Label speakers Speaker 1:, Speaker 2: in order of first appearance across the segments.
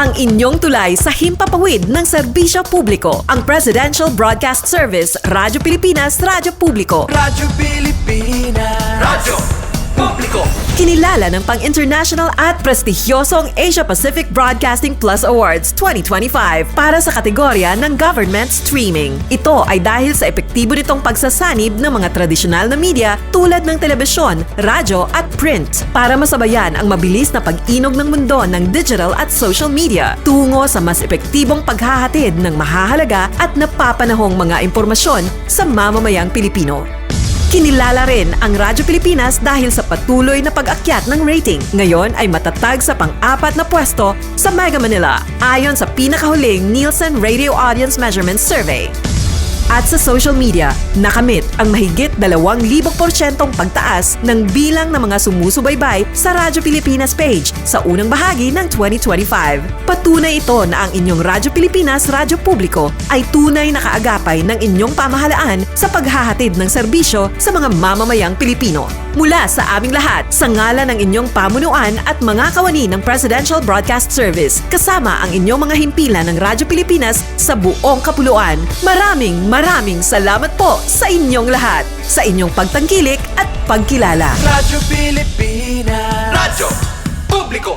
Speaker 1: ang inyong tulay sa himpapawid ng serbisyo publiko. Ang Presidential Broadcast Service, Radyo Pilipinas, Radyo Publiko.
Speaker 2: Radyo Pilipinas. Radyo Publiko.
Speaker 1: Kinilala ng pang-international at prestigyosong Asia Pacific Broadcasting Plus Awards 2025 para sa kategorya ng Government Streaming. Ito ay dahil sa epektibo nitong pagsasanib ng mga tradisyonal na media tulad ng telebisyon, radyo at print para masabayan ang mabilis na pag-inog ng mundo ng digital at social media tungo sa mas epektibong paghahatid ng mahahalaga at napapanahong mga impormasyon sa mamamayang Pilipino. Kinilala rin ang Radyo Pilipinas dahil sa patuloy na pag-akyat ng rating. Ngayon ay matatag sa pang-4 na pwesto sa Mega Manila ayon sa pinakahuling Nielsen Radio Audience Measurement Survey. At sa social media, nakamit ang mahigit 2,000% pagtaas ng bilang ng mga sumusubaybay sa Radyo Pilipinas page sa unang bahagi ng 2025. Patunay ito na ang inyong Radyo Pilipinas, Radyo Publiko ay tunay na kaagapay ng inyong pamahalaan sa paghahatid ng serbisyo sa mga mamamayang Pilipino. Mula sa aming lahat, sa ngalan ng inyong pamunuan at mga kawani ng Presidential Broadcast Service, kasama ang inyong mga himpilan ng Radyo Pilipinas sa buong kapuluan, maraming salamat po sa inyong lahat, sa inyong pagtangkilik at pagkilala.
Speaker 2: Radyo Pilipinas. Radyo Publiko.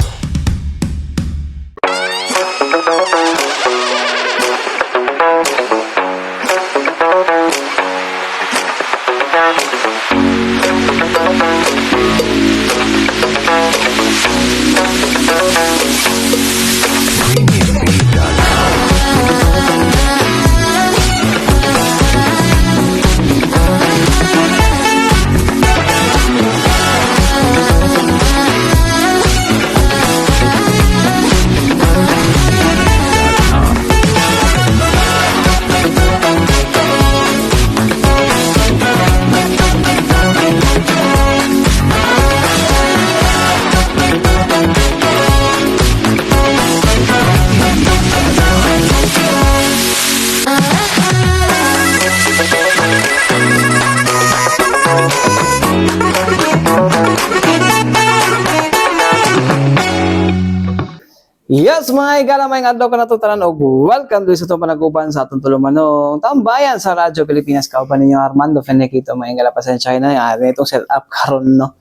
Speaker 3: Yes, mga igala, may adlaw ka na ito tanan og welcome sa itong panaguban sa atong tulumanong tambayan sa Radyo Pilipinas. Kauban ninyo Armando Fenekito, mga igala, pasensya na itong setup karon no.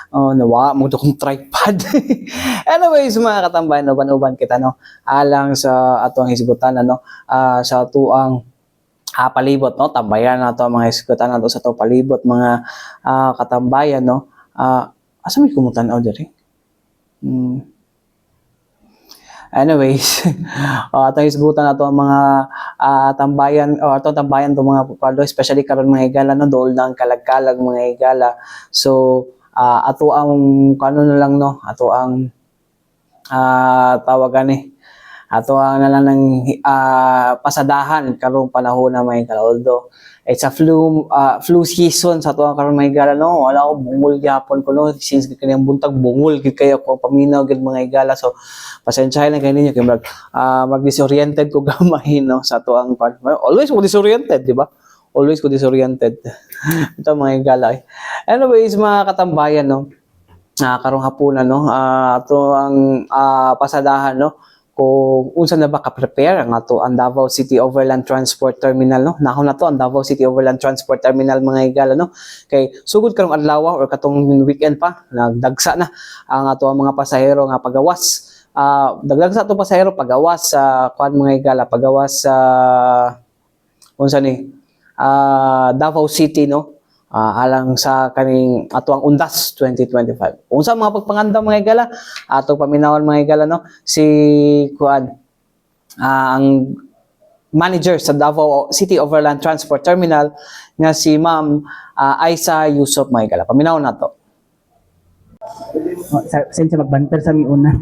Speaker 3: Nawa mo kong tripod. Anyways, mga katambayan, uban-uban kita no. Alang sa atong hisgutan no, sa tuang palibot no, tambayan nato mga hisgutan nato sa to palibot mga katambayan no. Asa may kumutan-aw diri? Anyways, atong isgutan nato ang mga tambayan o atong tambayan to mga pupalo, especially karon mga igala no, dool na ang kalag-kalag mga igala. So ato ang kano na lang no, ato ang tawagan ato ang nalang ng pasadahan karong panahon na mga igala. Although it's a flu season sa tuwa karon mga igala no, wala ko bungol gyapon ko no, since kaniyang buntag bungol gid kayo ko paminaw gid mga igala. So pasensyahan na kayo ninyo kay mag-disoriented ko gamay no sa tuang always ko disoriented, di ba? Always ko disoriented. Ito mga igala. Anyways, mga katambayan no, karong hapunan no, ato ang pasadahan no, kung unsa na ba ka-prepare ang ato ang Davao City Overland Transport Terminal no. Nahon na to ang Davao City Overland Transport Terminal mga igala no. Kay sugod karong adlaw or katong weekend pa nagdagsa na ang ato ang mga pasahero nga pagawas. Dagdag sa ato pasahero pagawas sa kuan mga igala, pagawas sa unsa ni Davao City no. Alang sa kaning ato ang Undas 2025. Unsa mga pagpanganda mga igala, ato paminawon mga igala no, si kuan ang manager sa Davao City Overland Transport Terminal nga si Ma'am Aisa Yusuf mga igala. Paminawon nato.
Speaker 4: Sensya magbanter sa mi una.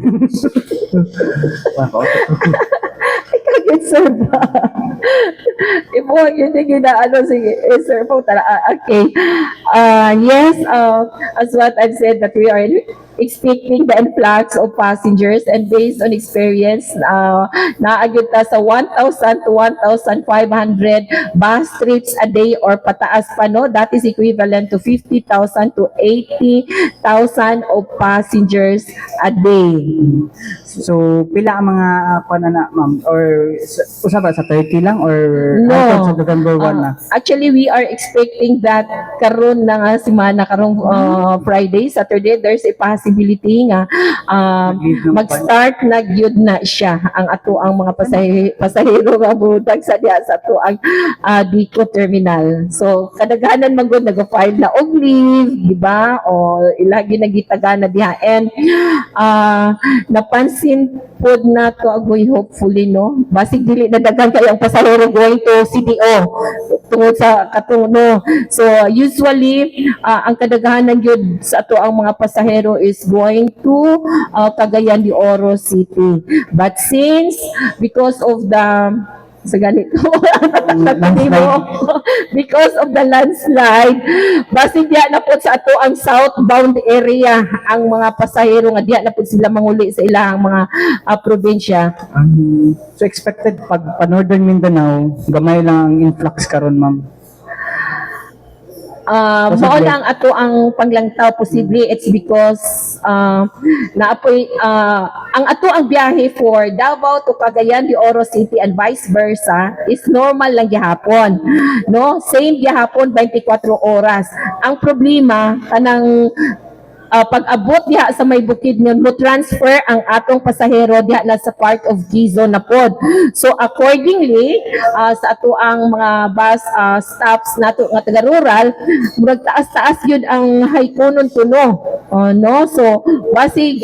Speaker 4: Ikaw good sir ba?
Speaker 5: ibuhang yun yung ginaano, sige, sir po, okay. Yes, as what I've said, that we are expecting the influx of passengers, and based on experience, naagad ta sa 1,000 to 1,500 bus trips a day or pataas pa, no? That is equivalent to 50,000 to 80,000 of passengers a day.
Speaker 4: So, pila ang mga kuan na, ma'am? Or usa ba sa 30 lang or
Speaker 5: No.
Speaker 4: hangtod sa November 1 na?
Speaker 5: Actually, we are expecting that karon na nga semana, karong Friday, Saturday, there's a possibility nga mag-start na gyud na siya ang ato ang mga pasahero nga budag sa diha sa ato ang Dico Terminal. So, kadaghanan man gud nag-file na og leave, di ba? O ilagi nagitagana diha. And napansin pod na to agoy, hopefully, no? Basig dili na daghan kay ang pasahero going to CDO tungod sa katuno. So usually ang kadaghanan gyud sa ato ang mga pasahero is going to Cagayan de Oro City. But since because of the sa ganito because of the landslide, basig diha na po sa ato ang southbound area ang mga pasahero nga diha na po sila manguli sa ilang mga probinsya.
Speaker 4: So, expected pag pa-Northern Mindanao, gamay lang ang influx karon, ma'am.
Speaker 5: Mao na ang ato ang paglangtaw, posible it's because naapoy ang ato ang biyahe for Davao to Cagayan de Oro City and vice versa is normal lang gihapon, no? Same gihapon 24 oras. Ang problema kanang pag-abot diha sa may bukid nyon, mo transfer ang atong pasahero diha na sa part of Quezon na pod. So accordingly, sa ato ang mga bus stops nato nga taga rural, murag taas-taas yun ang haykonon tuno. No? So basig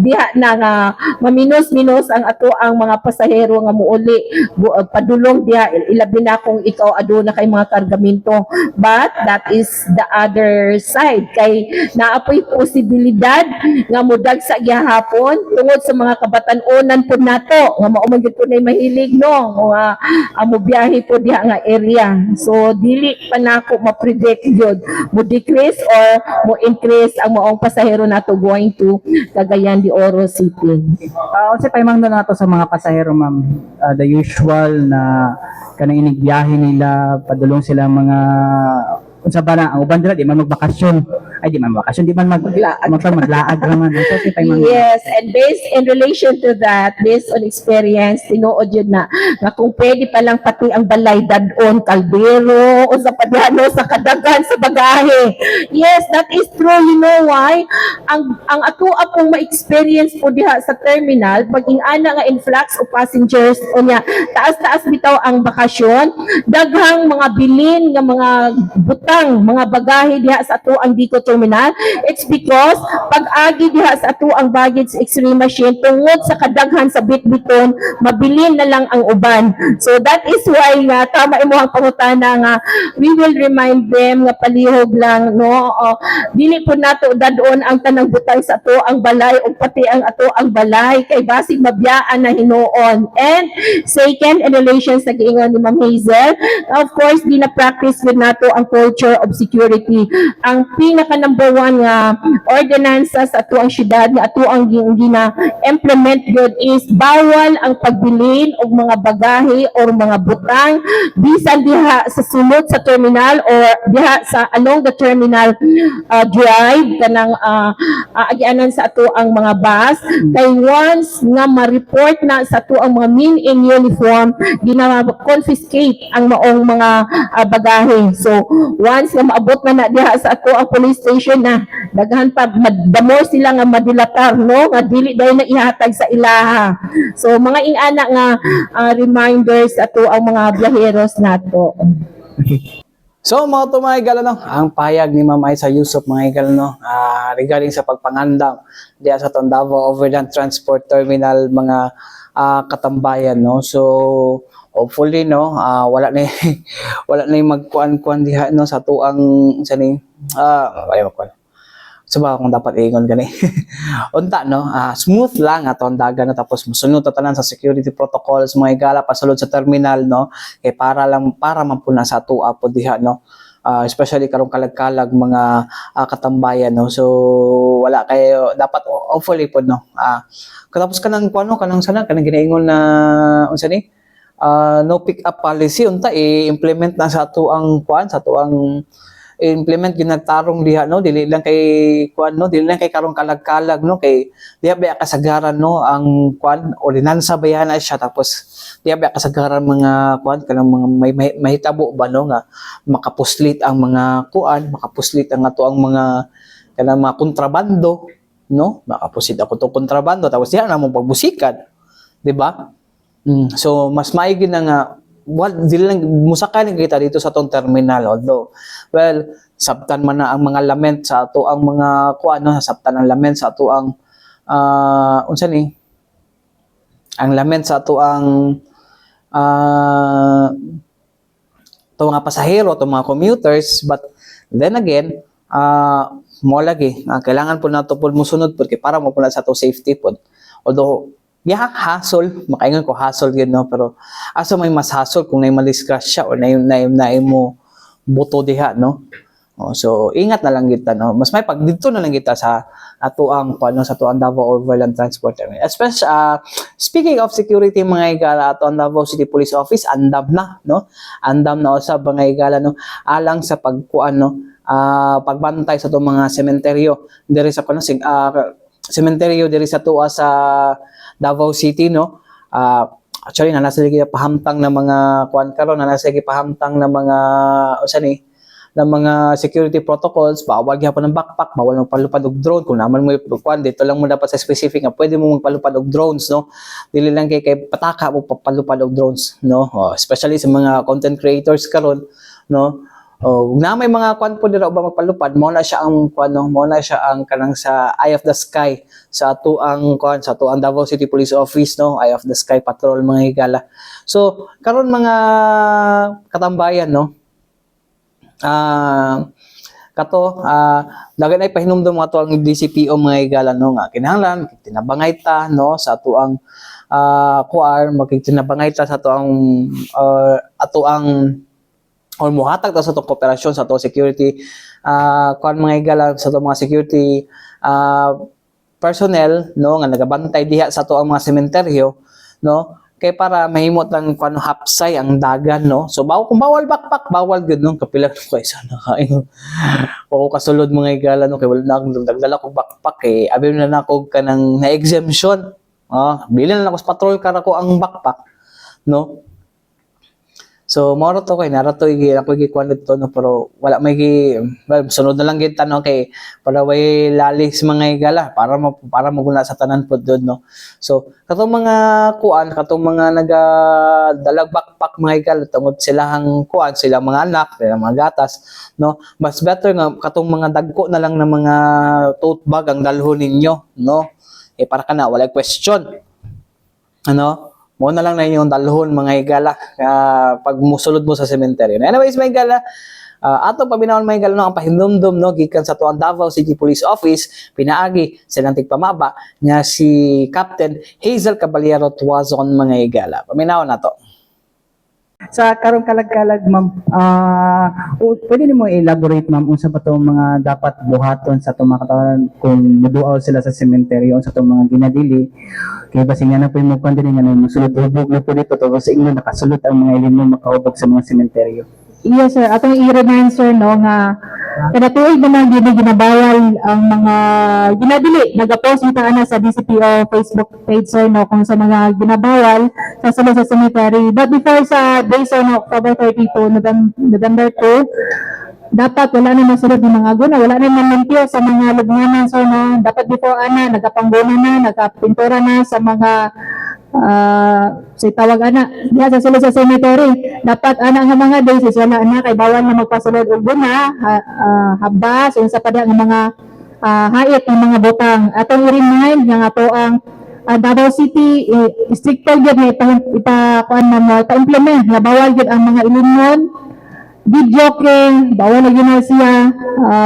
Speaker 5: diha na nga maminos-minos ang ato ang mga pasahero nga muuli padulong diha, ilabi na kung ikaw aduna kay mga kargamento. But that is the other side, kay naapoy posibilidad nga mudag sa gihapon tungod sa mga kabatan-onan po nato nga mao man gyud po nay mahilig, no, nga mo biyahe po diha nga area. So dili pa nako ma-predict gyud mo decrease or mo increase ang maong pasahero nato going to Cagayan de Oro City.
Speaker 4: Unsa pa imong nato sa mga pasahero, ma'am? The usual na kanang inigbiyahe nila, padulong sila mga unsa ba na ang uban dira di man magbakasyon, ay di man magbakasyon, di man maglaag raman. So pa imong
Speaker 5: Yes, and based in relation to that, based on experience, tinuod yun na kung pwede pa lang pati ang balay dadon, kaldero, o sa padano, sa kadagan, sa bagahe. Yes, that is true. You know why? Ang ato pong ma-experience po diha sa terminal, pag ingana nga influx of passengers, o niya, taas-taas bitaw ang bakasyon, daghang mga bilin nga mga butang, mga bagahe diha sa ato ang Dico Terminal. It's because pag-agi diha sa ato ang baggage x-ray machine tungod sa kadaghan sa bitbiton, mabilin na lang ang uban. So that is why nga tama imo ang pangutana nga we will remind them nga palihog lang, no, dili po nato dadon ang tanang butang sa ato ang balay o pati ang ato ang balay kay basig mabiyaan na hinuon. And second, in relations sa giingon ni Ma'am Hazel, of course di na practice with nato ang culture of security. Ang pinaka number one nga ordinansa sa ato ang syudad nga ato ang gina-implement good is bawal ang pagbilin og mga bagahe or mga butang bisan diha sa sulod sa terminal or diha sa along the terminal drive kanang agianan sa ato ang mga bus. Kay once nga ma-report na sa ato ang mga men in uniform, gina-confiscate ang maong mga bagahe. So once nga maabot na diha sa ato ang police station na daghan pa madamo sila nga madilatar, no, nga dili dayon na ihatag sa ilaha. So mga ingana nga reminders ato ang mga biyaheros nato.
Speaker 3: So mga to mga igala, no, ang payag ni Ma'am Aiza Yusof mga igala, no, regarding sa pagpangandam diya sa Davao Overland Transport Terminal mga katambayan, no. So hopefully, no, wala na wala na yung magkuan-kuan diha, no, sa tuang sa ning So ba kung dapat ingon gani. Unta no, smooth lang ato ang dagan no, tapos musunod ta tanan sa security protocols mga higala pasulod sa terminal no, kay para man po na sa ato po diha no. Especially karong kalag-kalag mga katambayan no. So wala kayo dapat hopefully po no. Katapos kanang kuno kanang ginaingon na unsa ni? No pick up policy unta i-implement na sa ato ang sa ato ang implement ginagtarong diha no, dili lang kay dili lang kay karong kalag-kalag no, kay diha ba kasagaran no ang ordinansa bayan na siya, tapos diha ba kasagaran mga kanang mga may mahitabo ba no nga makapuslit ang mga makapuslit ang ato ang mga kanang mga kontrabando no, makapuslit ako to kontrabando tapos diha na mo pagbusikan, di ba? So mas maigi na nga dili lang musaka ni kita dito sa tong terminal, although well sabtan man na ang mga lament sa ato ang mga sabtan ang lament sa ato ang unsa ni ang lament sa ato ang to mga pasahero, to mga commuters, but then again mo lagi kailangan po nato po musunod porque para mo po na sa ato safety po, although hassle, makaingon ko hassle yun, no? Pero asa may mas hassle kung may malisgrasya o na mo buto diha, no? So ingat na lang kita, no? Mas may pag dito na lang kita sa atuang sa atuang Davao Overland Transport Terminal. Especially speaking of security mga higala, ato ang Davao City Police Office andam na, no? Andam na usab mga higala, no? Alang sa pagbantay sa itong mga sementeryo diri sa sementeryo diri sa tuwa sa Davao City, no. Actually nasa lagi pahamtang na mga nasa lagi pahamtang na mga ng mga security protocols, bawal gyapon ng backpack, bawal magpalupad og drone. Kung naman mo dito lang mo dapat sa specific nga pwede mo magpalupad og drones, no. Dili lang kay pataka mo papalupad og drones, no. Especially sa mga content creators karon, no. Na may mga po dira ba magpalupad, mo na siya ang kanang sa Eye of the Sky sa ato ang Davao City Police Office, no, Eye of the Sky Patrol mga higala. So karon mga katambayan, no, dagan ay pahinumdum ato ang DCPO mga higala, no, nga kinahanglan tinabangay ta, no, sa ato ang magtinabangay ta sa ato ang or muhatag ta sa itong kooperasyon sa itong security mga higala, sa itong mga security personnel, no, nga nagabantay diha sa itong mga sementeryo, no, kay para mahimot lang hapsay ang dagan, no. So kung bawal backpack, bawal gud, no, kapila ko sana kain o kasulod mga higala, no, kay wala na akong dagdala kog backpack, kay abi na nako kanang na exemption, bilin na ako sa patrol kara ko ang backpack, no. So mao to kay narato ako gikuan dito, no, pero wala may sunod na lang kita, no, kay para way lalis mga higala para maguna sa tanan pod doon, no. So katong mga katong mga nagadalag backpack mga higala tungod silang silang mga anak, silang mga gatas, no, mas better nga katong mga dagko na lang na mga tote bag ang dalhon ninyo, no, para kana wala question, ano. Mo na lang na inyong dalhon mga higala pag musulod mo sa sementeryo. Anyways mga higala, atong pabinawon mga higala, no, ang pahindumdum, no, gikan sa tuang Davao City Police Office pinaagi silang tigpamaba nga si Captain Hazel Caballero Tuazon mga higala. Paminawon nato.
Speaker 4: Sa karong kalag-kalag, ma'am, pwede nimo elaborate, ma'am, unsa ba itong mga dapat buhaton sa itong mga katawan kung muduaw sila sa sementeryo, sa itong mga ginadili, kaya basin nga na po yung mukhan din nga musulod-hubog na po dito, tapos sa inyo nakasulot ang mga ilin makaubag sa mga sementeryo.
Speaker 5: Yes, sir. Atong i-remind, sir, no, nga kada tuig naman ginabawal ang mga ginadili. Nag-post ito sa DCPO Facebook page, sir, no, kung sa mga ginabawal sa sulod sa cemetery. But before sa day, sir, no, October 32, November 2, dapat wala na masulod ng mga guna, wala na malimpyo sa mga lubnganan, sir, no. Dapat before nagapangguna na, nagapintura na sa mga tawag diha sa sulod sa cemetery. Dapat nga mga days wala na, kay bawal na magpasulod og guna, habas, sa pada nga mga hait ng mga butang. Atong i-remind nga ato ang Davao City stricter gyud na ipa-implement nga bawal gyud ang mga ilimnon videoke, bawal na yun na siya,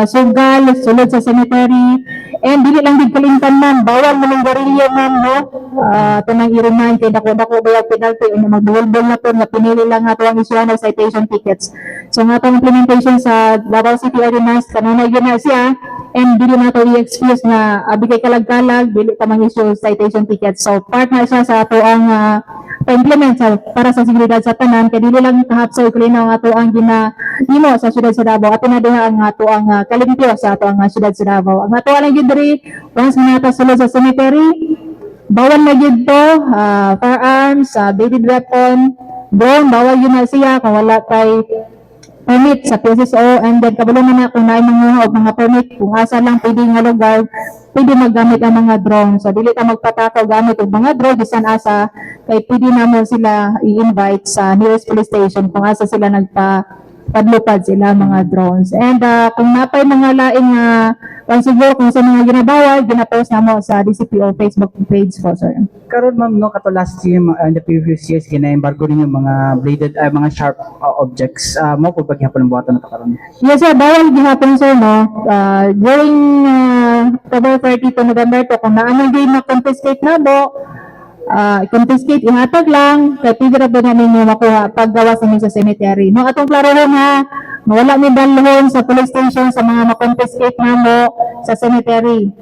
Speaker 5: sugal, sulod sa cemetery, and dili lang din kalimtan man, bawal mo ng garilyo man, no? Ito nang i-remind kay dako-dako ba yung penalty, o magbuwal-buwal na po, nga pinili lang nga ito ang issue ng citation tickets. So nga itong implementation sa Davao City Ordinance, kanunay yun na siya, and dili na ito i-excuse na bigay kalag-kalag, dili ta mang issue citation tickets. So part na siya sa ito ang pa-implement para sa seguridad sa tanan, kaya dili lang kahapsay kulinaw nga ito ang ginahimo sa syudad sa Davao, at na diha ang ato ang kalimpyo sa ato ang syudad sa Davao. Ang ato lang yun diri, once manata sulod sa cemetery, bawal na yun to, firearms, bladed weapon, drone, bawal yun na siya kung wala kay permit sa PSSO, and then kabalo na kung naay mga og mga permit, kung asa lang pwede nga lugar, pwede maggamit ang mga drone. So dili ta magpatakaw gamit og mga drone bisan asa, kay pwede na mo sila i-invite sa nearest police station kung asa sila padlupad sila mga drones. And kung napay mga laing siguro kung sa mga ginabawal, ginapost na mo sa DCPO Facebook page po, sir.
Speaker 4: Karon ma'am, no, kato last year, in the previous years, gina-embargo rin yung mga bladed, mga sharp objects. Mo po paghihapon ng buhatan na to karon?
Speaker 5: Yes, sir. Bawal gihapon, sir, no? During October 30 to November 2, kung naano din na confiscate na bo, confiscate, ihatag lang, kaya pwede na po na ninyo makuha paggawa sa inyo sa cemetery. No, atong klaro ha, wala may dalhon sa police station sa mga makonfiscate na mo sa cemetery.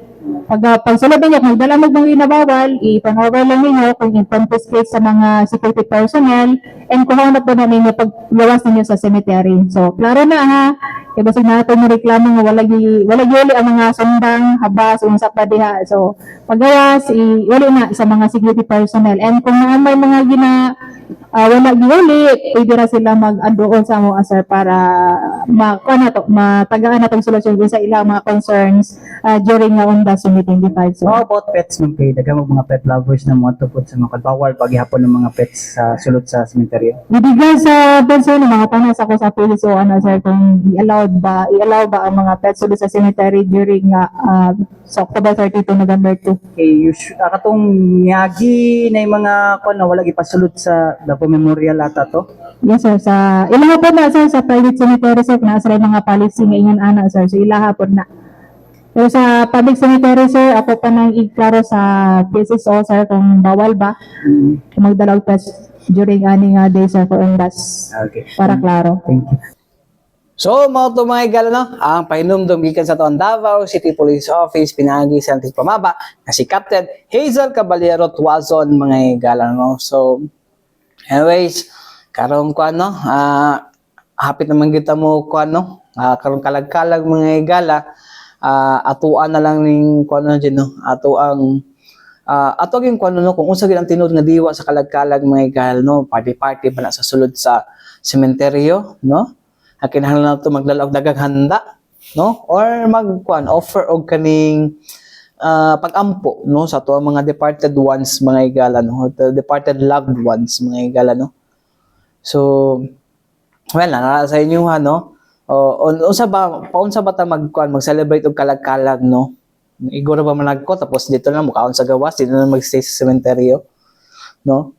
Speaker 5: Pag sulod ninyo, kung dala mo mga inabawal, i-turnover lang ninyo kung i-confiscate sa mga security personnel, and kung hanap po na ninyo paggawas ninyo sa cemetery. So, klaro na ha, kaya basig na ito yung reklamo nga wala yuli ang mga sundang, habas, unsa pa diha. So, paggawas, iuli na sa mga security personnel. And kung may mga wala giuli, pwede na sila mag-adoon sa mo, sir, para matagaan na itong solusyon sa ilang mga concerns during nga Undas 2025. So,
Speaker 4: How about pets ma'am, kay daghang mga pet lovers na mga tupod sa mga bawal paghihapon ng mga pets sa sulod sa cemetery?
Speaker 5: bibigyan sa pension ng mga tanas ako sa PSO, sir, kung i-allow ba ang mga pets sulod sa cemetery during sa October 30 to November 2.
Speaker 4: Kay katong miyagi na yung mga na wala ipasulod sa Davao Memorial ata to.
Speaker 5: Yes, sir. Sa ilaha po na, sir, sa private cemetery, sir, na sa mga policy nga ingon ana, sir. So ilaha po na. Pero sa public cemetery, sir, ako pa nang iklaro sa PSSO, sir, kung bawal ba kung magdalaw test during ani nga day, sir, for Undas.
Speaker 4: Okay.
Speaker 5: Para klaro.
Speaker 4: Thank you.
Speaker 3: So, mga tumahigal, no? Ang pahinumdum gikan sa Toan Davao City Police Office, pinagi sa Antig Pamaba, na si Captain Hazel Caballero Tuazon, mga higala, no? So, anyways, karong ko, no? Hapit naman kita mo, ko, no? Karong kalag-kalag, mga higala, atuan na lang ning, ko, no, dyan, no? Ato ang kuno no, kung unsa gid ang tinud nga diwa sa kalag-kalag, mga higala, no? Party-party pa na sa sulod sa sementeryo, no? Kinahanglan na ito magdala og daghang handa, no? Or offer og kaning pag-ampo, no? Sa ato mga departed ones, mga higala, no? The departed loved ones, mga higala, no? So, well, nara sa inyo ha, no? Unsa ba ta mag-celebrate og kalag-kalag, no? Iguro ba managko tapos dito na mukaon sa gawas, dito na magstay sa sementeryo, no?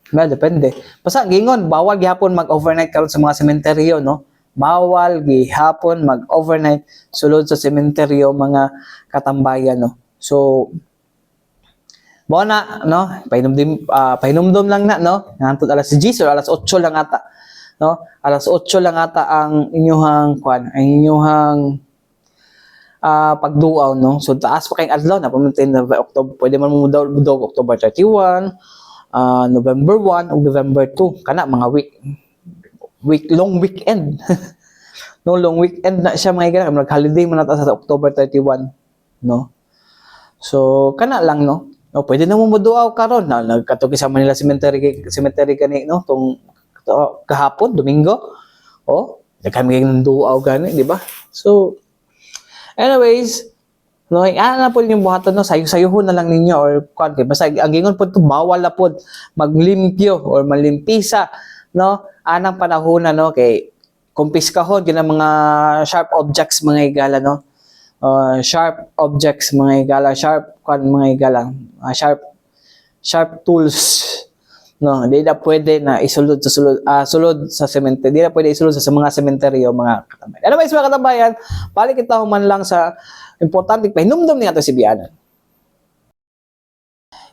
Speaker 3: Well, depende. Basta gingon, bawal gihapon mag-overnight karon sa mga sementeryo, no? Bawal gihapon mag-overnight sulod sa sementeryo, mga katambayan, no? So, bawa na, no? Pahinumdum lang na, no? Ngantud alas 10 or alas 8 lang ata, no? Alas 8 lang ata ang inyuhang pagduaw, no? So, taas pa kayong adlaw na pamuntin na October, pwede man mo daw October 31, November 1 o November 2, kana mga long weekend. No, long weekend na siya, mga higala, nag-holiday man nata sa October 31, no? So kana lang, no? No, pwede na mo moduaw karon na nagkatuki sa Manila Cemetery kani, no, tong kahapon Domingo. Kami ng duaw gani, di ba? So anyways, no, na po yung buhaton, no, sayuhon na lang ninyo or kung basta ang gingon po ito, bawal na po maglimpyo or malimpisa, no, anang panahon na, no, kay kumpiskahon yun ang mga sharp objects, mga higala, no, sharp objects, mga higala, sharp mga higala, sharp tools, No, hindi na pwede na isulod sa sulod sa sementeryo. Hindi na pwede isulod sa mga sementeryo, mga katambayan. Anyways, mga katambayan, balik kita human lang sa importante pahinumdum niya ito si Bianan.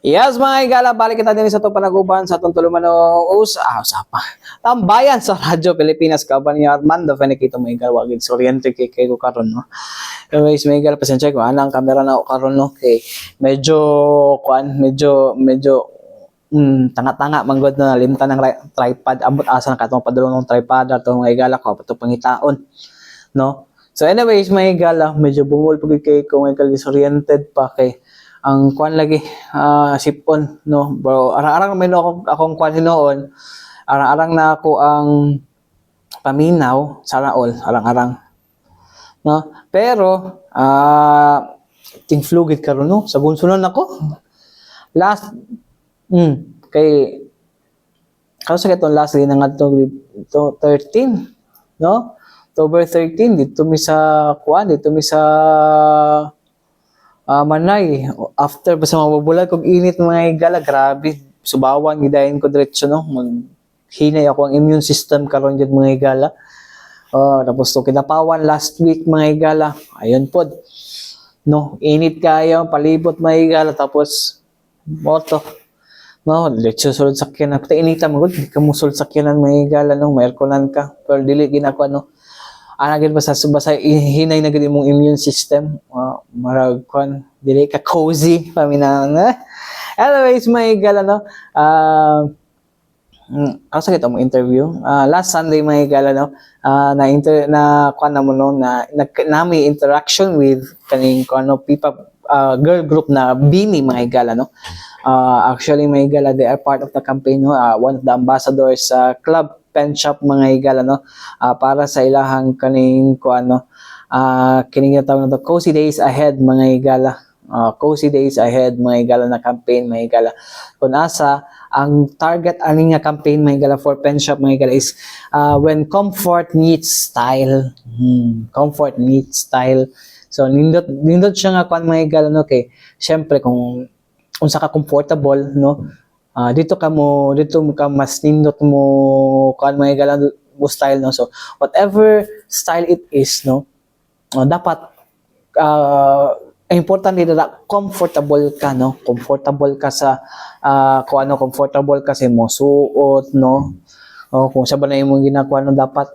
Speaker 3: Yes, mga higala, balik kita din sa itong panaguban sa itong tulumanong usapa. Tambayan sa Radyo Pilipinas, kaban ni Armando Feniquito, mga higala, wagid oriente kay ko karon, no? Anyways, mga higala, pasensya ko, anang kamera na ako karon, no? Okay, medyo tanga-tanga, manggod na limta ng tripod, abot asa na katong padulong ng tripod, atong mga higala ko, pato pangitaon, no? So anyways, mga higala, medyo bungol pag kay ko, mga higala, disoriented pa kay ang kwan lagi sipon, no bro, arang-arang may akong kwan hinoon, arang-arang na ako ang paminaw sa raol, arang-arang, no, pero ting flugid karon, no, sa gunsunon ako last kay kausa kitong last din nga to 13, no, October 13 dito mi sa kwan, dito mi sa Manay, after basta mabubulag kog init mga higala, grabe, subawan gidayon ko diretso, no, hinay ako ang immune system karon jud mga higala. Tapos to kinapawan last week mga higala, ayun pod, no, init kayo, palibot mga higala, tapos moto, no, diretso sulod sakyanan, pati inita magud, di ka musulod sakyanan mga higala, no, may airconan ka, pero dili ginako, no, anagin basta hinay na gid imong immune system, marag kon dili ka cozy paminang. Anyways, may gala, no, kasi kita mo interview last Sunday, may gala, no, na kuan na mo, no, na nami interaction with kaning kuno people, girl group na Bini, mga gala, no. Actually, may gala, they are part of the campaign, no, one of the ambassadors sa club pen shop, mga higala, no, para sa ilahang kaning kuano, kining tawag na to, Cozy Days Ahead, mga higala, Cozy Days Ahead, mga higala, na campaign, mga higala, kung asa ang target ani nga campaign, mga higala, for pen shop, mga higala, is when comfort meets style. Comfort meets style. So nindot siya nga kuan, mga higala, no, kay syempre kung unsa ka comfortable, no, dito ka mas nindot mo kan mga higala mo style, no. So whatever style it is, no, dapat important dito na comfortable ka, no, comfortable ka sa comfortable ka sa mo suot, no. Kung sa ba na imong ginagawa, no, dapat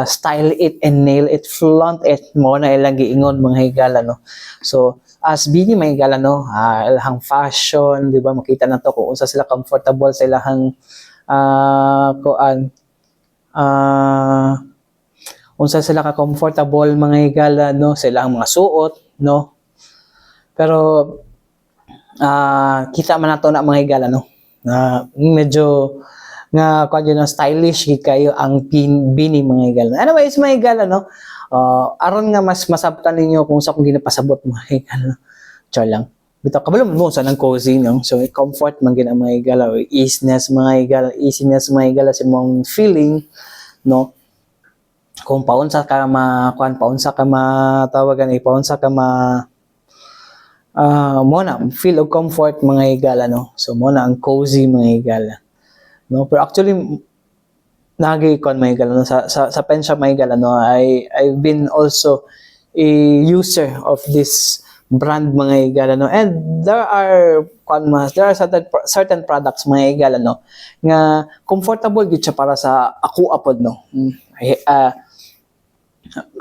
Speaker 3: style it and nail it, flaunt it mo na ilang giingon, mga higala, no. So as Bini, mga higala, no, ilahang fashion, di ba, makita na to kung unsa sila comfortable sa ilahang unsa sila ka comfortable, mga higala, no, sa ilahang mga suot, no. Pero kita man nato na, mga higala, no, medyo nga kuan yun, stylish kayo ang Bini, mga higala. Anyways, mga higala, no, aron nga mas masabtan ninyo kung sa akong ginapasabot, mga higala, char lang. Bitaw kabalo mo sa nang cozy, no. So comfort man gid ang mga higala, easiness, mga higala, mga higala sa mong feeling, no. Kung paunsa ka matawagan, paunsa ka mo na feel of comfort, mga higala, no. So mo na ang cozy, mga higala, no. Pero actually nagikon, mga higala, no, sa pen shop, mga higala, no, I've been also a user of this brand, mga higala, no, and there are certain products, mga higala, no, nga comfortable gid siya para sa ako apod, no.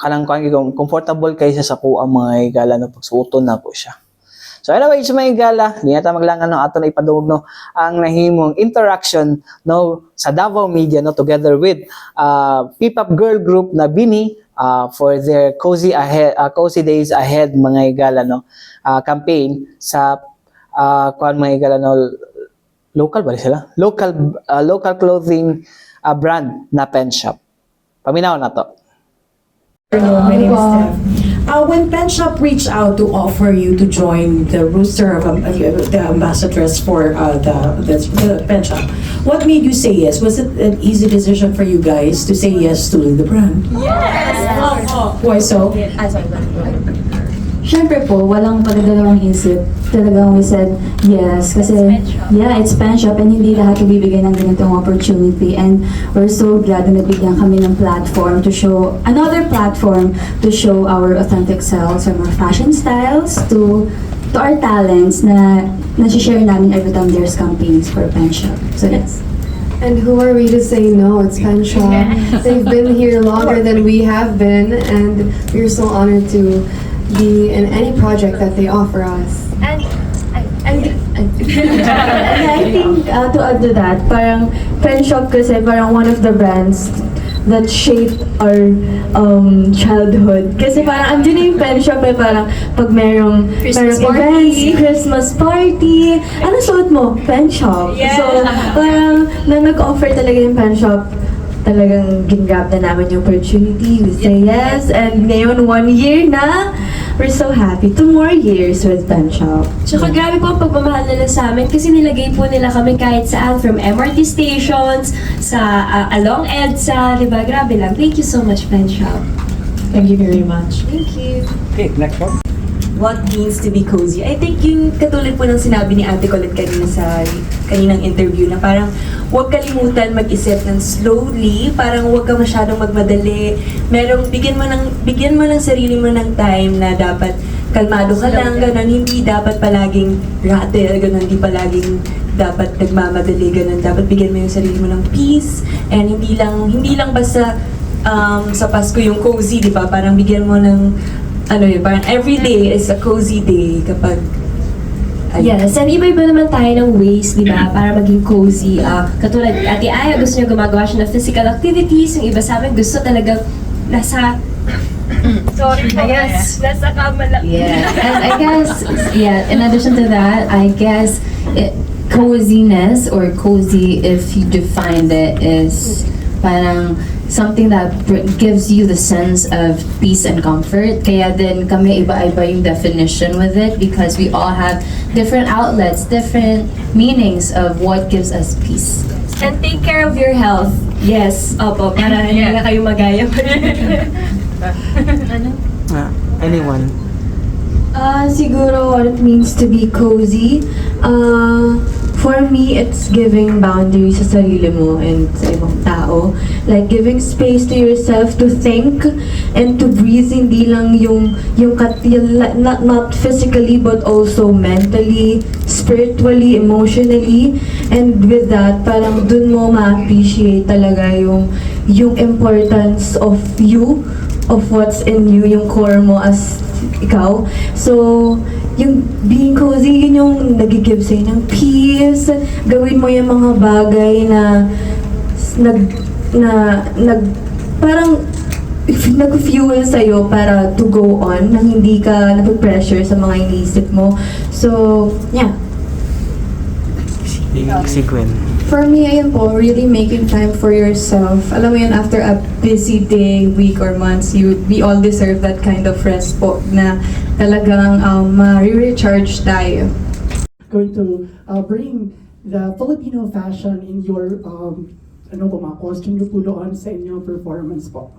Speaker 3: Kanang comfortable kaysa sa kuha, mga higala, no, pagsuoton na ko siya. So anyways, mga higala, di nata maglangan, no, ato na ipadungog, no, ang nahimong interaction, no, sa Davao Media, no, together with P-pop girl group na Bini, for their Cozy Days Ahead, mga higala, no, campaign sa kuan, mga higala, no, local ba sila? Local clothing brand na pen shop. Paminaw na to.
Speaker 6: My name is Steph. When Pen Shop reached out to offer you to join the roster of the ambassadors for the Pen Shop, what made you say yes? Was it an easy decision for you guys to say yes to the brand?
Speaker 7: Yes!
Speaker 6: Why so?
Speaker 7: syempre po, walang pagdadalawang isip. Talagang we said yes. Kasi, yeah, it's pen shop and hindi lahat ibibigay ng ganitong opportunity. And we're so glad na nabigyan kami ng platform to show, another platform to show our authentic selves, from our fashion styles to our talents na nasi-share namin every time there's campaigns for pen shop. So, yes.
Speaker 8: And who are we to say no? It's Pen Shop. They've been here longer than we have been, and we're so honored to be in any project that they offer us.
Speaker 7: And I think to add to that, parang Pen Shop kasi parang one of the brands that shaped our childhood. Kasi parang andun na yung Pen Shop eh, parang pag merong events, Christmas party, ano suot mo? Pen Shop.
Speaker 5: Yeah.
Speaker 7: So parang na nag-offer talaga yung Pen Shop, talagang gingrab na namin yung opportunity. We say yes, and ngayon 1 year na, we're so happy. 2 more years with Pen Shop.
Speaker 9: Tsaka grabe po ang pagmamahal nila sa amin kasi nilagay po nila kami kahit saan, from MRT stations, sa along EDSA, di ba? Grabe lang. Thank you so much, Pen Shop.
Speaker 6: Thank you very much.
Speaker 9: Thank you.
Speaker 3: Okay, next one.
Speaker 10: What means to be cozy? I think yung katulad po ng sinabi ni Ate Colette kanina sa kaninang interview na parang huwag kalimutan mag-isip ng slowly, parang huwag ka masyadong magmadali. Bigyan mo ng sarili mo ng time na dapat kalmado ka lang, ganun, hindi dapat palaging rattle, ganun, hindi palaging dapat nagmamadali, ganun. Dapat bigyan mo yung sarili mo ng peace, and hindi lang basta sa Pasko yung cozy, di ba? Parang bigyan mo ng parang every day is a cozy day kapag
Speaker 9: Yes, and iba-iba naman tayo ng ways, di ba, para maging cozy. Katulad, Ate Aya, gusto niya gumagawa siya ng physical activities. Yung iba sa amin, gusto talagang nasa... Sorry po, yes, nasa kama lang.
Speaker 11: Yeah, and I guess, yeah, in addition to that, I guess coziness or cozy, if you defined it, is parang something that gives you the sense of peace and comfort. Kaya din kami iba-iba yung definition with it because we all have different outlets, different meanings of what gives us peace.
Speaker 9: And take care of your health. Yes, opo, para hindi na kayo magaya.
Speaker 3: Anyone?
Speaker 7: Siguro what it means to be cozy. For me, it's giving boundaries sa sarili mo and sa ibang tao. Like giving space to yourself to think and to breathe, hindi lang yung not physically but also mentally, spiritually, emotionally. And with that, parang dun mo ma-appreciate talaga yung importance of you, of what's in you, yung core mo as ikaw. So, yung being cozy, yun yung nag-give sa'yo ng peace. Gawin mo yung mga bagay na parang nag-fuel sa'yo para to go on, nang hindi ka nag-pressure sa mga iniisip mo. So, yeah.
Speaker 3: Si Gwen.
Speaker 8: For me, ayun po, really making time for yourself. Alam mo yun, after a busy day, week, or months, we all deserve that kind of rest po na talagang ma-recharge tayo.
Speaker 6: Going to bring the Filipino fashion in your mga costume niyo po doon sa inyong performance po.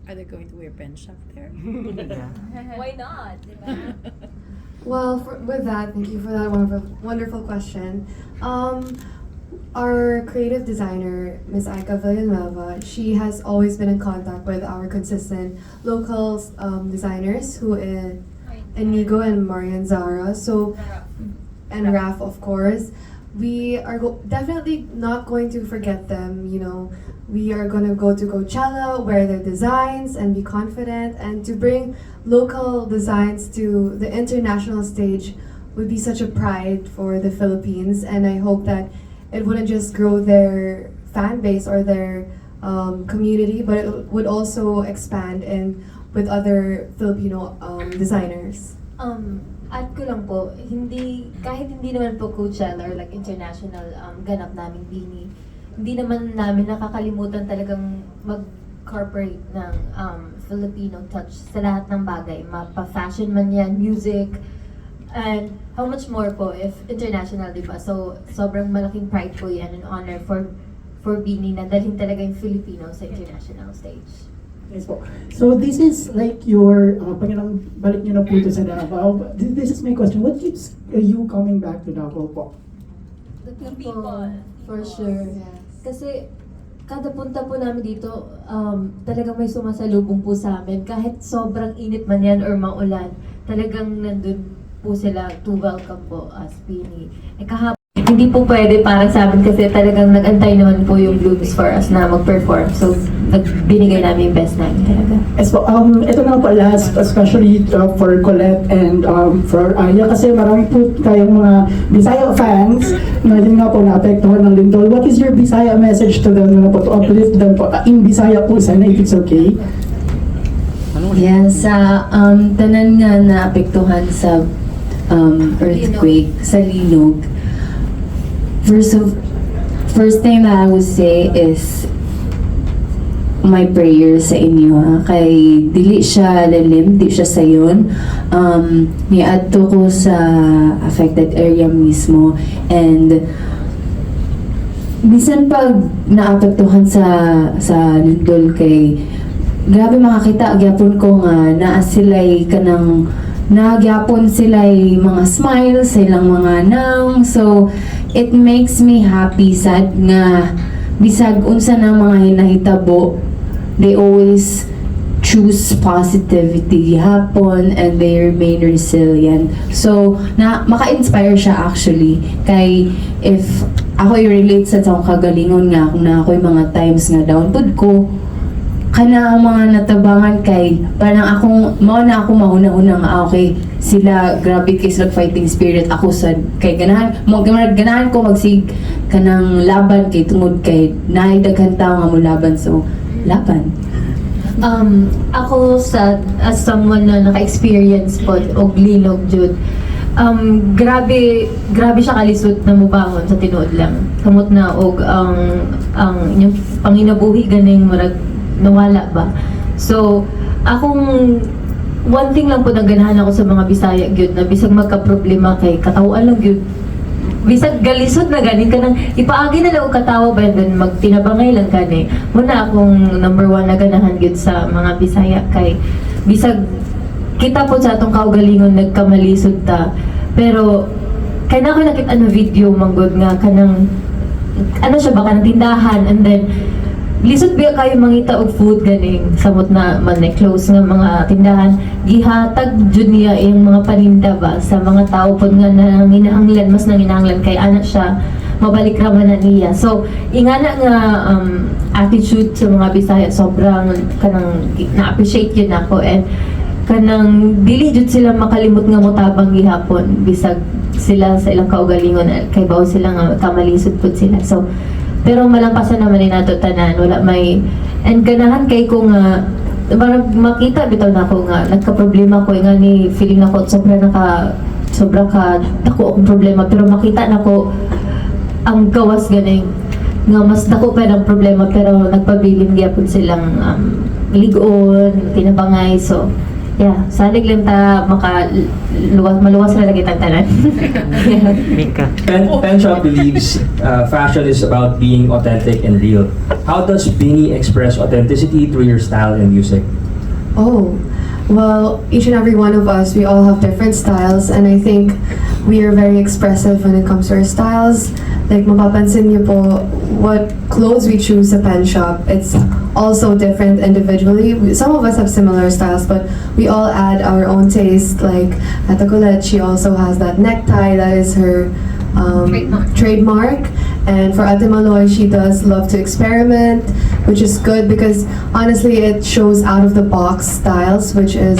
Speaker 12: Are they going to wear pen shop there?
Speaker 9: Why not?
Speaker 8: Well, with that, thank you for that wonderful question. Our creative designer, Ms. Aika Villanueva, she has always been in contact with our consistent local designers who is Inigo and Marian Zara, and Raf, of course. We are definitely not going to forget them, you know. We are going to go to Coachella, wear their designs, and be confident. And to bring local designs to the international stage would be such a pride for the Philippines. And I hope that it wouldn't just grow their fan base or their community, but it would also expand with other Filipino designers.
Speaker 11: Add ko lang po, kahit hindi naman po Coachella or like international ganap naming Bini, hindi naman namin nakakalimutan talagang mag-corporate ng Filipino touch sa lahat ng bagay. Mapa-fashion man yan, music, and how much more po if international, di ba? So, sobrang malaking pride po yan and honor for Bini na dalhin talaga yung Filipino sa international stage.
Speaker 13: Yes po. So this is like your, pag balik nyo na po ito sa Davao, this is my question. What keeps you coming back to Davao po?
Speaker 11: The people, for sure. Kasi kada punta po namin dito, talagang may sumasalubong po sa amin. Kahit sobrang init man yan or maulan, talagang nandun po sila to welcome po as Beanie. Kahapon, hindi po pwede para sa amin kasi talagang nag-antay naman po yung Blooms for us na mag-perform. So, binigay namin yung best namin talaga.
Speaker 13: Yes po, ito na po last, especially for Colette and for Aya, kasi marami po tayong mga Bisaya fans na yun nga po naapektuhan ng lindol. What is your Bisaya message to them na po, to uplift them po? In Bisaya po sana, if it's okay.
Speaker 11: Yes, sa tanan nga naapektuhan sa earthquake, sa linog. First thing that I would say is my prayer sa inyo, ha? Kay dili siya lalim, di siya sayon. Niadto ko sa affected area mismo, and bisan pag naapektuhan sa lindol, kay grabe makakita gyapon ko nga naa sila'y kanang nagyapon sila'y mga smiles sa ilang mga nang. So it makes me happy sad nga bisag unsa na mga hinahitabo, they always choose positivity hapon and they remain resilient. So na maka-inspire siya actually, kay if ako i-relate sa akong kagalingon nga kung na ako'y mga times nga down pud ko, kana ang mga natabangan kay parang akong mauna-una nga okay sila, grabe kay sila fighting spirit, ako sa kay ganahan ko magsig kanang laban kay tungod kay naay daghan tawo nga mo laban, so laban.
Speaker 9: Ako as someone na naka-experience po og linog jud, grabe siya kalisod na mubangon sa tinuod lang. Kamot na og ang yung panginabuhi ganing murag nawala ba. So akong one thing lang po nang ganahan ako sa mga Bisaya gyud na bisag magka-problema kay katawaan lang gyud. Bisag galisod na ganin ka nang ipaagi na lang og katawa ba then magtinabangay lang gani. Muna akong number 1 na ganahan gyud sa mga Bisaya kay bisag kita po sa atong kaugalingon nagkamalisod ta. Pero kay na ko nakita na video manggod nga kanang ano siya ba kanang tindahan, and then lisod biya kayo mangita og food ganing samot na man close nga mga tindahan, gihatag jud niya yung mga paninda ba sa mga tao pod nga nanginahanglan, mas nanginahanglan kay ana siya mabalik ra man na niya. So ingana nga attitude sa mga Bisaya sobrang kanang na-appreciate yun ako, and kanang dili jud sila makalimot nga motabang gihapon bisag sila sa ilang kaugalingon kay bawo sila nga kamalisod pud sila. So pero malampasan naman ni nato tanan, wala may, and ganahan kay ko nga makita bitaw na ako nga nagka-problema ko nga ni feeling nako sobra ka dako akong problema, pero makita nako ang gawas ganing nga mas dako pa ng problema pero nagpabilin gyapon silang ligon, tinabangay. So yeah, salig lang ta maluwas na lagi tanan.
Speaker 14: Pen Shop believes fashion is about being authentic and real. How does Beanie express authenticity through your style and music?
Speaker 8: Oh, well, each and every one of us, we all have different styles, and I think we are very expressive when it comes to our styles. Like, mapapansin niyo po, what clothes we choose sa Pen Shop, it's also different individually. Some of us have similar styles, but we all add our own taste. Like, Ate Colette, she also has that necktie, that is her trademark. And for Ate Maloy, she does love to experiment, which is good because honestly it shows out of the box styles, which is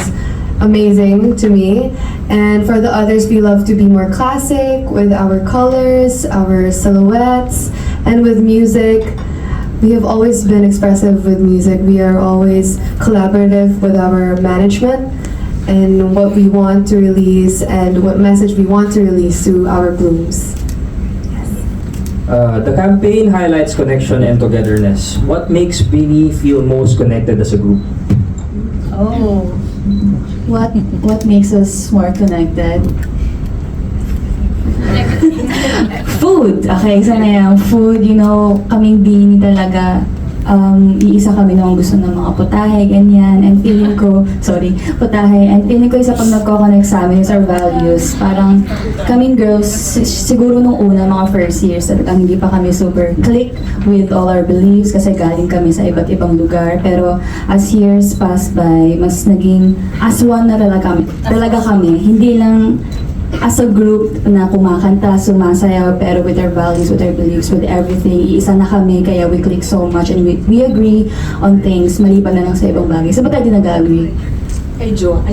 Speaker 8: amazing to me. And for the others, we love to be more classic with our colors, our silhouettes, and with music. We have always been expressive with music. We are always collaborative with our management and what we want to release and what message we want to release to our Blooms.
Speaker 14: The campaign highlights connection and togetherness. What makes Beanie feel most connected as a group?
Speaker 15: Oh, what makes us more connected? Food. Okay, isa na yung food. You know, kaming Beanie talaga, iisa kami nung gusto ng mga putahe, ganyan. And feeling ko, putahe. And feeling ko isa pag nagko-connect sa amin is our values. Parang kaming girls, siguro nung una, mga first years, talagang hindi pa kami super click with all our beliefs kasi galing kami sa iba't ibang lugar. Pero as years pass by, mas naging as one na talaga kami. Hindi lang as a group na kumakanta, sumasayaw, pero with our values, with our beliefs, with everything, iisa na kami, kaya we click so much and we agree on things, maliban na lang sa ibang bagay. So, ba't tayo di nag-agree?
Speaker 10: Kay Jo.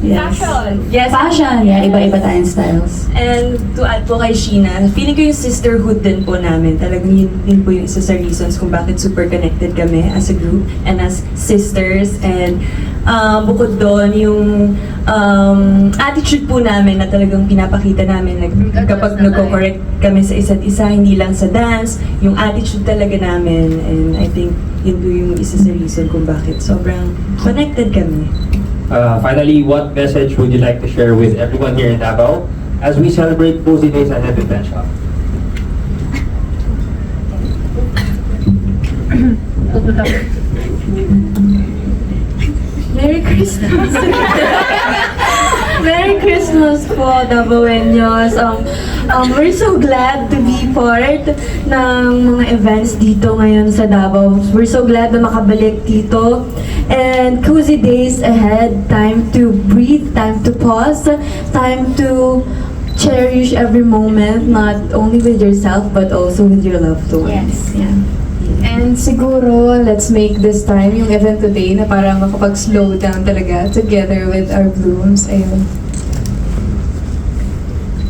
Speaker 15: Yes.
Speaker 10: Fashion. Yes.
Speaker 15: Fashion, yeah, iba-iba tayong styles.
Speaker 10: And to add po kay Sheena, feeling ko yung sisterhood din po namin. Talagang yun din po yung isa sa reasons kung bakit super connected kami as a group and as sisters. And bukod doon, yung attitude po namin na talagang pinapakita namin kapag nagko-correct kami sa isa't isa, hindi lang sa dance, yung attitude talaga namin. And I think yun po yung isa sa reason kung bakit sobrang connected kami.
Speaker 14: Finally, what message would you like to share with everyone here in Davao as we celebrate Cozy Days ahead with Pen Shop?
Speaker 7: Merry Christmas! Merry Christmas po, Davaoeños. We're so glad to be part ng mga events dito ngayon sa Davao. We're so glad na makabalik dito. And cozy days ahead. Time to breathe, time to pause, time to cherish every moment, not only with yourself, but also with your loved ones.
Speaker 8: Yes. Yeah. And siguro, let's make this time, yung event today, na parang makapag-slow down talaga together with our blooms. Ayun.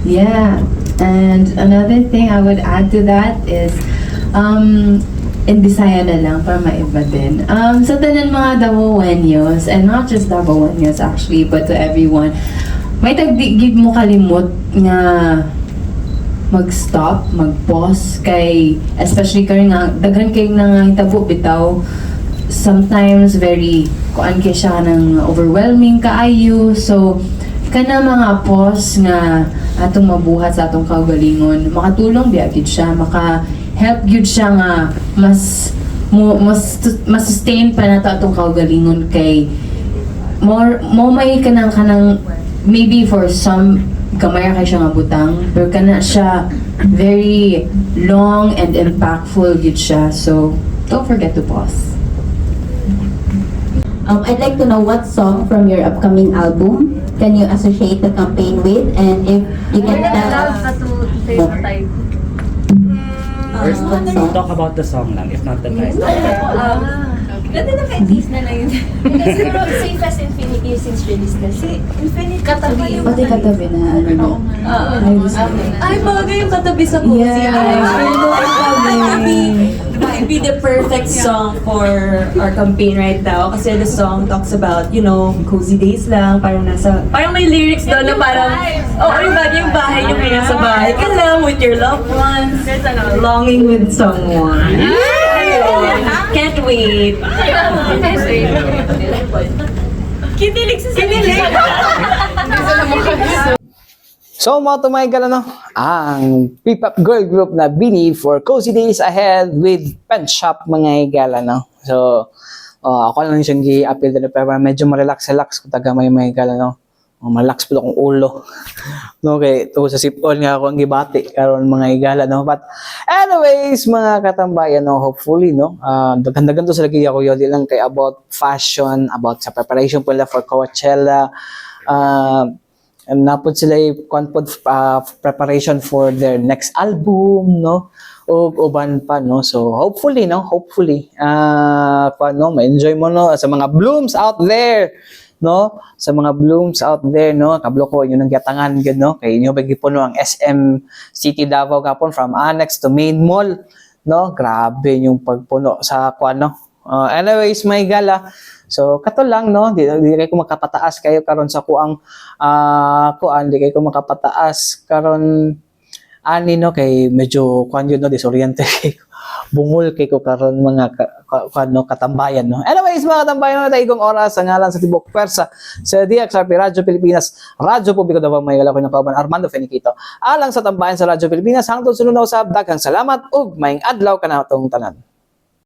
Speaker 11: Yeah, and another thing I would add to that is, in Bisaya na lang, para maiba din. Sa tanan mga Davaoeños, and not just Davaoeños actually, but to everyone, may tagdigib mo kalimot nga mag-stop, mag-pause kay, especially kay nga, daghan kay nangangitabo bitaw, sometimes very, kuan kay siya ng overwhelming kaayo, so, kana mga pause nga atong mabuhat sa atong kaugalingon, makatulong biagid siya, maka-help gyud siya nga mas sustain pa nato atong kaugalingon kay mo may kanang maybe for some gamay kay siya nga butang, pero kana siya very long and impactful gyud siya, so don't forget to pause.
Speaker 5: I'd like to know what song from your upcoming album can you associate the campaign with, and if you can tell us
Speaker 16: First, talk about the song lang, if not the title.
Speaker 9: Ganda na ka-tease na lang yun. Siguro, same as Infinity since release na. Si Infinity katabi.
Speaker 15: Pati katabi na ano no?
Speaker 10: Ay, bagay yung katabi sa Cozy. Might be the perfect song for our campaign right now. Kasi the song talks about, you know, cozy days lang. Parang may lyrics doon na parang, yung bagay yung bahay nyo kaya sa bahay ka lang with your loved ones. Longing with someone. Can't wait. Kinilig sa kinilig.
Speaker 3: So, mga tumahigal, ang P-pop girl group na BINI for Cozy Days Ahead with Pen Shop, mga higal, So, ako lang siyang gi-appeal din, pero medyo ma-relax kung taga may higal, Malax po akong ulo. Okay, ito sa sipon nga ako ang gibati, karon mga higal, But, anyways, mga katambayan, hopefully, dagan-dagan to sa lagi ako yun, lang kay about fashion, about sa preparation po nila for Coachella, and napod sila preparation for their next album, o uban pa, so hopefully ma-enjoy mo, sa mga blooms out there, sa mga blooms out there, kablo ko yun ang gatangan gud, kay inyo bagi po ang SM City Davao kapon from Annex to Main Mall, grabe yung pagpuno sa anyways, may gala. So, kato lang, di kayo makapataas kayo karon sa kuang di kayo makapataas karon kay medyo yun, disoriente kay bungol kay ko karon mga katambayan, Anyways, mga katambayan, taigong oras sa ngalan sa Tibok Pwersa sa DXRP Radyo Pilipinas, Radyo Publiko Davao, may gala ko ng kauban Armando Feniquito. Alang sa tambayan sa Radyo Pilipinas, hangtod sunod na usab, daghang salamat ug maayong adlaw kanatong tanan.